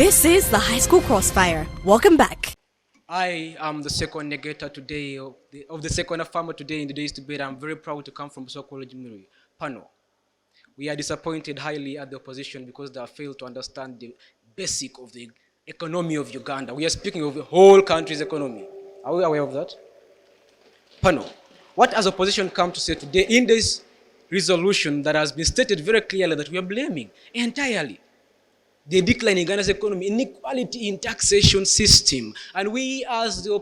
This is the High School Crossfire. Welcome back. I am the second negator today of the second farmer today in the day's debate. I'm very proud to come from Busoga Mwiri panel. We are disappointed highly at the opposition because they have failed to understand the basic of the economy of Uganda. We are speaking of the whole country's economy. Are we aware of that? Panel, what has opposition come to say today in this resolution that has been stated very clearly that we are blaming entirely the decline in Ugandans economy, inequality in taxation system. And we as the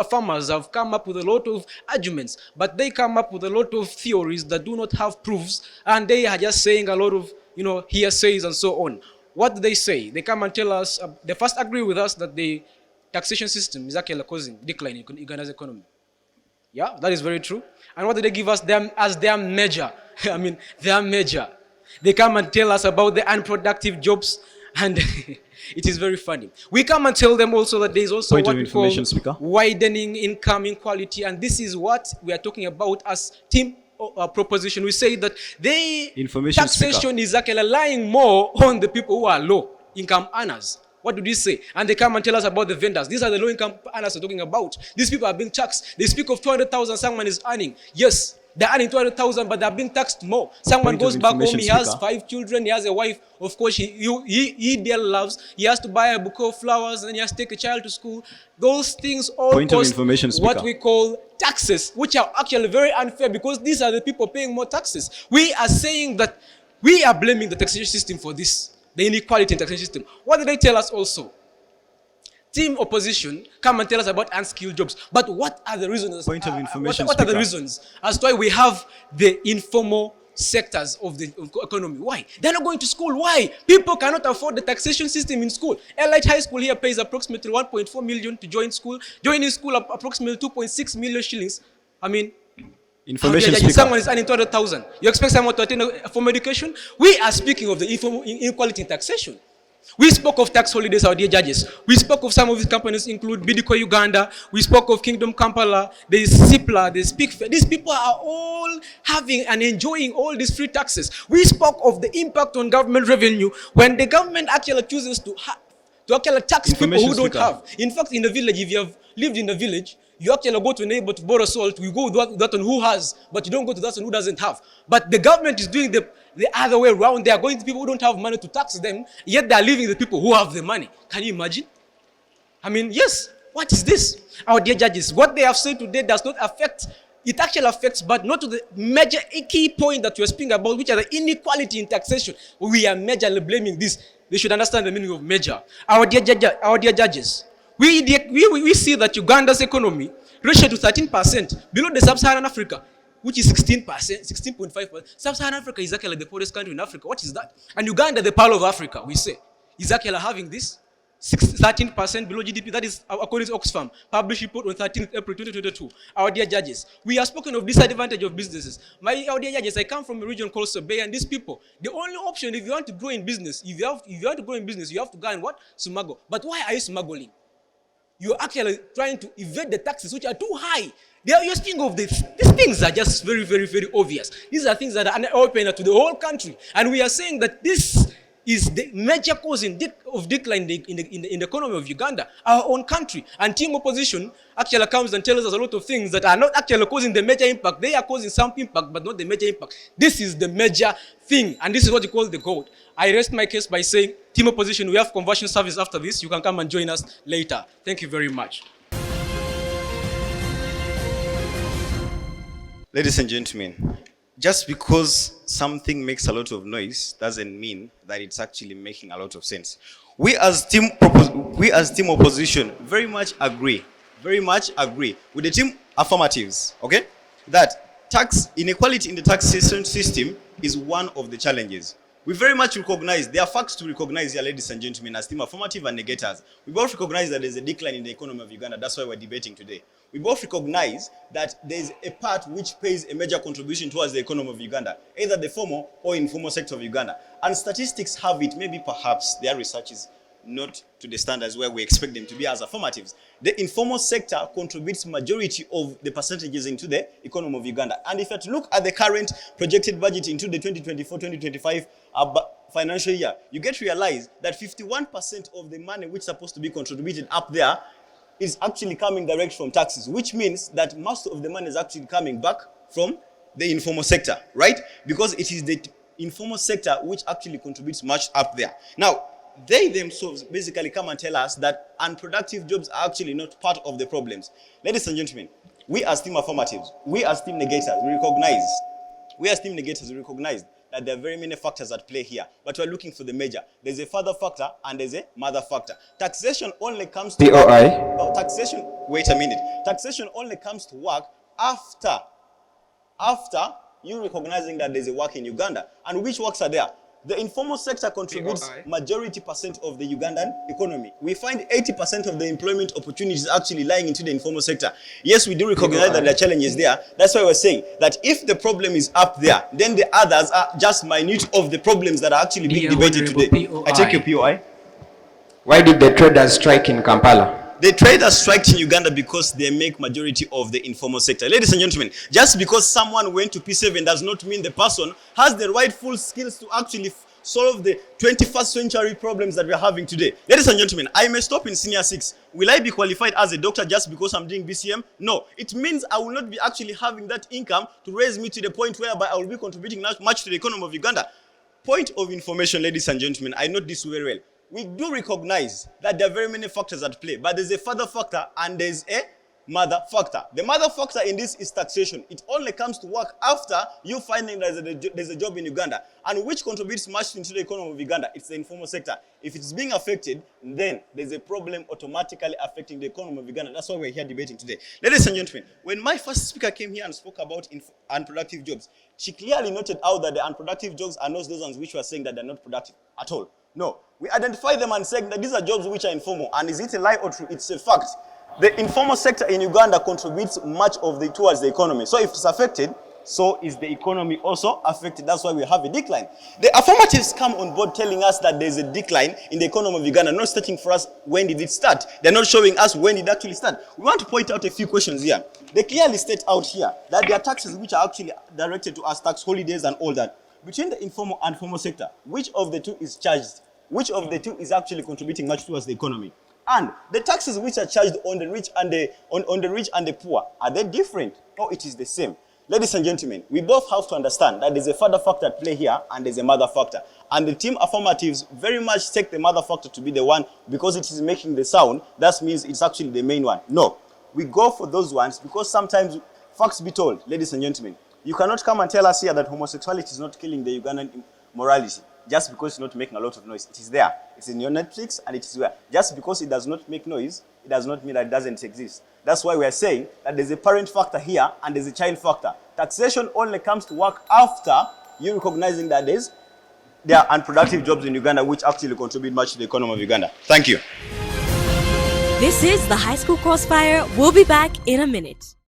farmers have come up with a lot of arguments, but they come up with a lot of theories that do not have proofs, and they are just saying a lot of, hearsays and so on. What do they say? They come and tell us, they first agree with us that the taxation system is actually causing decline in Uganda's economy. Yeah, that is very true. And what do they give us them as their measure? Their measure. They come and tell us about the unproductive jobs, and it is very funny. We come and tell them also that there is also what we call widening income inequality, and this is what we are talking about as team proposition. We say that the taxation is actually relying more on the people who are low income earners. What do they say? And they come and tell us about the vendors. These are the low income earners we're talking about. These people are being taxed. They speak of 200,000 someone is earning. Yes, they're earning 200,000, but they're being taxed more. Someone goes back home, he has 5 children, he has a wife. Of course, he dearly loves. He has to buy a bouquet of flowers, and then he has to take a child to school. Those things all cost what we call taxes, which are actually very unfair because these are the people paying more taxes. We are saying that we are blaming the taxation system for this, the inequality in taxation system. What did they tell us also? Team opposition come and tell us about unskilled jobs. But what are the reasons? What are the reasons as to why we have the informal sectors of the economy? Why? They're not going to school. Why? People cannot afford the taxation system in school. Elite High School here pays approximately 1.4 million to join school. Joining school approximately 2.6 million shillings. Information speaker. Someone is earning 200,000. You expect someone to attend formal education? We are speaking of the inequality in taxation. We spoke of tax holidays, our dear judges. We spoke of some of these companies include Bidco Uganda. We spoke of Kingdom Kampala. There is CIPLA, there is Speakfair. These people are all having and enjoying all these free taxes. We spoke of the impact on government revenue when the government actually chooses to actually tax people who don't have. In fact, in the village, if you have lived in the village, you actually go to a neighbor to borrow salt. You go to that one who has, but you don't go to that one who doesn't have. But the government is doing the other way around. They are going to people who don't have money to tax them, yet they are leaving the people who have the money. Can you imagine? Yes. What is this? Our dear judges, what they have said today does not affect. It actually affects, but not to the major key point that you are speaking about, which are the inequality in taxation. We are majorly blaming this. They should understand the meaning of major. Our dear judges, we see that Uganda's economy ratio to 13% below the sub-Saharan Africa, which is 16%, 16.5%. Sub-Saharan Africa is actually the poorest country in Africa. What is that? And Uganda, the pearl of Africa, we say, is actually having this 13% below GDP. That is according to Oxfam, published report on 13th April 2022. Our dear judges, we have spoken of disadvantage of businesses. Our dear judges, I come from a region called Hsentebbe, and these people, the only option if you want to grow in business, if you want to grow in business, you have to go and what? Smuggle. But why are you smuggling? You're actually trying to evade the taxes, which are too high. You're speaking of this. These things are just very, very, very obvious. These are things that are open to the whole country. And we are saying that this is the major cause of decline in the economy of Uganda, our own country. And team opposition actually comes and tells us a lot of things that are not actually causing the major impact. They are causing some impact, but not the major impact. This is the major thing, and this is what you call the gold. I rest my case by saying, team opposition, we have conversion service after this. You can come and join us later. Thank you very much. Ladies and gentlemen, just because something makes a lot of noise doesn't mean that it's actually making a lot of sense. We as team opposition very much agree with the team affirmatives, okay? That tax inequality in the taxation system is one of the challenges. We very much recognize, there are facts to recognize here, ladies and gentlemen, as team affirmative and negators. We both recognize that there's a decline in the economy of Uganda. That's why we're debating today. We both recognize that there's a part which pays a major contribution towards the economy of Uganda, either the formal or informal sector of Uganda. And statistics have it, maybe perhaps their research is not to the standards where we expect them to be as affirmatives. The informal sector contributes majority of the percentages into the economy of Uganda. And if you have to look at the current projected budget into the 2024-2025 financial year, you get to realize that 51% of the money which is supposed to be contributed up there is actually coming direct from taxes, which means that most of the money is actually coming back from the informal sector, right? Because it is the informal sector which actually contributes much up there. Now, they themselves basically come and tell us that unproductive jobs are actually not part of the problems. Ladies and gentlemen, we as team affirmatives, we as team negators, we recognize that there are very many factors at play here, but we're looking for the major. There's a father factor and there's a mother factor. Taxation only comes to work. Taxation only comes to work after you recognizing that there's a work in Uganda. And which works are there? The informal sector contributes majority percent of the Ugandan economy. We find 80% of the employment opportunities actually lying into the informal sector. Yes, we do recognize that there are challenges there. That's why we're saying that if the problem is up there, then the others are just minute of the problems that are actually being debated today. I take your POI. Why did the traders strike in Kampala? The traders strike in Uganda because they make majority of the informal sector. Ladies and gentlemen, just because someone went to P7 does not mean the person has the rightful skills to actually solve the 21st century problems that we are having today. Ladies and gentlemen, I may stop in senior 6. Will I be qualified as a doctor just because I'm doing BCM? No. It means I will not be actually having that income to raise me to the point whereby I will be contributing much to the economy of Uganda. Point of information, ladies and gentlemen, I know this very well. We do recognize that there are very many factors at play, but there's a father factor and there's a mother factor. The mother factor in this is taxation. It only comes to work after you finding there's a job in Uganda, and which contributes much into the economy of Uganda. It's the informal sector. If it's being affected, then there's a problem automatically affecting the economy of Uganda. That's why we're here debating today. Ladies and gentlemen, when my first speaker came here and spoke about unproductive jobs, she clearly noted out that the unproductive jobs are not those ones which were saying that they're not productive at all. No, we identify them and say that these are jobs which are informal. And is it a lie or true? It's a fact. The informal sector in Uganda contributes much of towards the economy. So if it's affected, so is the economy also affected. That's why we have a decline. The affirmatives come on board telling us that there's a decline in the economy of Uganda, not stating for us when did it start. They're not showing us when it actually start. We want to point out a few questions here. They clearly state out here that there are taxes which are actually directed to us, tax holidays and all that. Between the informal and formal sector, which of the two is charged? Which of the two is actually contributing much towards the economy? And the taxes which are charged on the rich and the poor, are they different or it is the same? Ladies and gentlemen, we both have to understand that there's a father factor at play here and there's a mother factor. And the team affirmatives very much take the mother factor to be the one because it is making the sound. That means it's actually the main one. No, we go for those ones because sometimes, facts be told, ladies and gentlemen, you cannot come and tell us here that homosexuality is not killing the Ugandan morality just because it's not making a lot of noise. It is there. It's in your Netflix and it is where. Just because it does not make noise, it does not mean that it doesn't exist. That's why we are saying that there's a parent factor here and there's a child factor. Taxation only comes to work after you recognizing that there are unproductive jobs in Uganda which actually contribute much to the economy of Uganda. Thank you. This is the High School Crossfire. We'll be back in a minute.